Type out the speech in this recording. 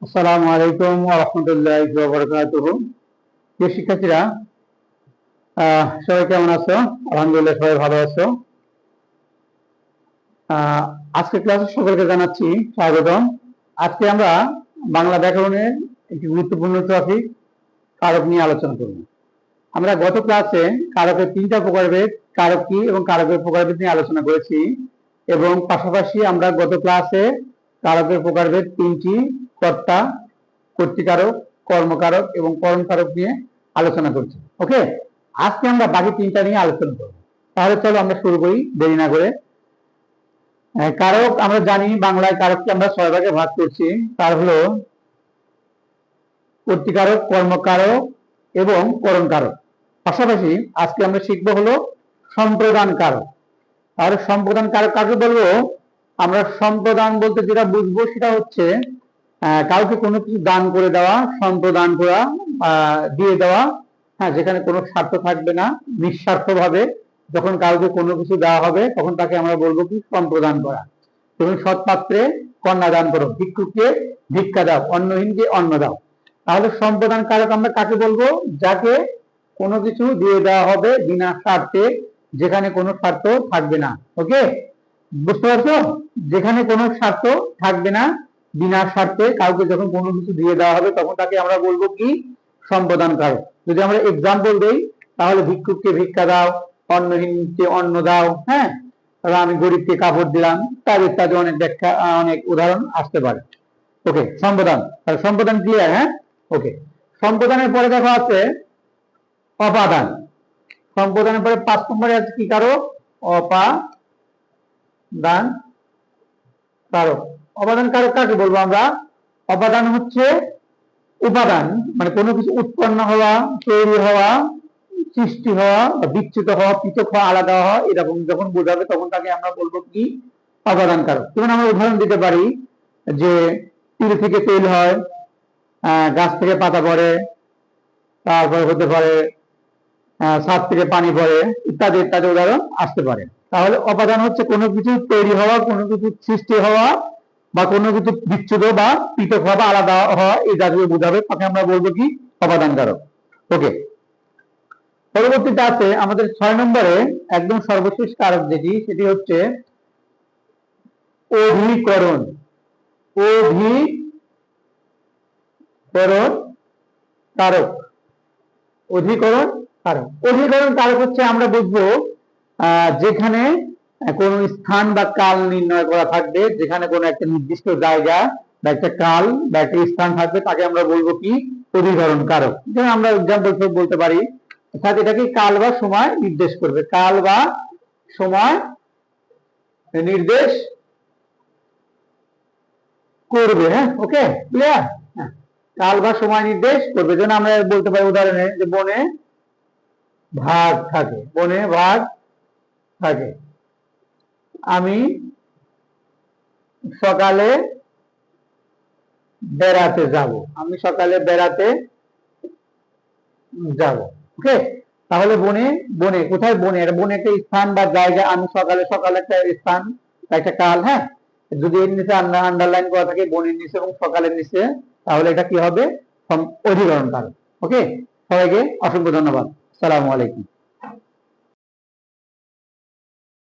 আসসালামু আলাইকুম ওয়া রাহমাতুল্লাহি ওয়া বারাকাতুহু। প্রিয় শিক্ষার্থীরা, সবাই কেমন আছো? আলহামদুলিল্লাহ সবাই ভালো আছো। আজকে ক্লাসে সকলকে জানাচ্ছি স্বাগতম। আজকে আমরা বাংলা ব্যাকরণের একটি গুরুত্বপূর্ণ টপিক কারক নিয়ে আলোচনা করব। আমরা গত ক্লাসে কারকের তিনটা প্রকারভেদ, কারক কি এবং কারকের প্রকারভেদ নিয়ে আলোচনা করেছি, এবং পাশাপাশি আমরা গত ক্লাসে কারকের প্রকারভেদ তিনটি: কর্তা, কর্তৃকারক, কর্মকারক এবং কর্মকারক নিয়ে আলোচনা করছি। ওকে, আজকে আমরা বাকি তিনটা নিয়ে আলোচনা করব। তাহলে চলো আমরা শুরু করি দেরি না করে। কারক আমরা জানি, বাংলায় কারককে আমরা 6 ভাগে ভাগ করছি। তার হলো কর্তৃকারক, কর্মকারক এবং করণকারক। পাশাপাশি আজকে আমরা শিখবো হলো সম্প্রদান কারক। তাহলে সম্প্রদান কারক কাকে বলবো? আমরা সম্প্রদান বলতে যেটা বুঝবো সেটা হচ্ছে কাউকে কোনো কিছু দান করে দেওয়া, সম্প্রদান করা, দিয়ে দেওয়া। হ্যাঁ, যেখানে কোনো স্বার্থ থাকবে না, নিঃস্বার্থ ভাবে যখন কাউকে কোনো কিছু দেওয়া হবে তখন তাকে আমরা বলবো কি সম্প্রদান করা। তুমি সৎপাত্রে কন্যা দান করো, ভিক্ষুককে ভিক্ষা দাও, অন্নহীনকে অন্ন দাও। তাহলে সম্প্রদান কারক আমরা কাকে বলবো? যাকে কোনো কিছু দিয়ে দেওয়া হবে বিনা স্বার্থে, যেখানে কোনো স্বার্থ থাকবে না। ওকে, বুঝতে পারছো? যেখানে কোনো স্বার্থ থাকবে না, বিনা স্বার্থে কাউকে যখন কোনো কিছু দিয়ে দেওয়া হবে তখন তাকে আমরা বলবো কি সম্প্রদান কারক। যদি আমরা এক্সাম্পল দেই তাহলে ভিক্ষুককে ভিক্ষা দাও, অন্নহীনকে অন্ন দাও, হ্যাঁ, তাহলে আমি গরিবকে কাপড় দিলাম, তার ইত্যাদি অনেক ব্যাখ্যা, অনেক উদাহরণ আসতে পারে। ওকে, সম্প্রদান। তাহলে সম্প্রদান ক্লিয়ার? হ্যাঁ, ওকে। সম্প্রদানের পরে দেখা আছে অপাদান। সম্প্রদানের পরে 5 নম্বরে আছে কি কারক? অপাদান কারক। অপাদান কারক কাকে বলবো আমরা? অপাদান হচ্ছে উপাদান, মানে কোনো কিছু উৎপন্ন হওয়া, তৈরি হওয়া, সৃষ্টি হওয়া, বিচ্যুত হওয়া, পৃথক হওয়া, আলাদা হওয়া, এরকম যখন বোঝাবে তখন তাকে আমরা বলবো কি অপাদান কারক। যেমন আমরা উদাহরণ দিতে পারি যে তিল থেকে তেল হয়, গাছ থেকে পাতা পড়ে, তারপরে হতে পারে ছাদ থেকে পানি পড়ে, ইত্যাদি ইত্যাদি উদাহরণ আসতে পারে। তাহলে অপাদান হচ্ছে কোনো কিছু তৈরি হওয়া, কোনো কিছু সৃষ্টি হওয়া, বা কোনো কিছু বিচ্ছুত বা পৃথক হওয়া বা আলাদা হওয়া, এই জাতীয় বোঝাবে, তাকে আমরা বলবো কি অপাদান কারক। ওকে, পরবর্তীতে আছে আমাদের 6 নম্বরে একদম সর্বশেষ কারক যেটি, সেটি হচ্ছে অধিকরণ। অধিকরণ কারক। অধিকরণ কারক। অধিকরণ কারক হচ্ছে আমরা বুঝবো যেখানে কোন স্থান বা কাল নির্ণয় করা থাকবে, যেখানে কোনো একটা নির্দিষ্ট জায়গা বা একটা কাল বা একটা স্থান থাকবে, তাকে আমরা বলবো কি অধিকরণ কারক। যেমন আমরা এক্সাম্পল বলতে পারি, অর্থাৎ এটাকে কাল বা সময় নির্দেশ করবে, কাল বা সময় নির্দেশ করবে। হ্যাঁ, ওকে, ক্লিয়ার? হ্যাঁ, কাল বা সময় নির্দেশ করবে। যেন আমরা বলতে পারি উদাহরণে যে বনে ভাগ থাকে, বনে ভাগ থাকে, আমি সকালে বেড়াতে যাব, আমি সকালে বেড়াতে যাব। ওকে, তাহলে বনে, বনে কোথায়? বনে, এটা বনে একটা স্থান বা জায়গা, আমি সকালে, সকালে একটা স্থান, একটা কাল। হ্যাঁ, যদি এর নিচে আন্ডারলাইন করা থাকে বনের নিচে এবং সকালের নিচে, তাহলে এটা কি হবে? অধিকরণ কারক। ওকে, সবাইকে অসংখ্য ধন্যবাদ। আসসালামু আলাইকুম।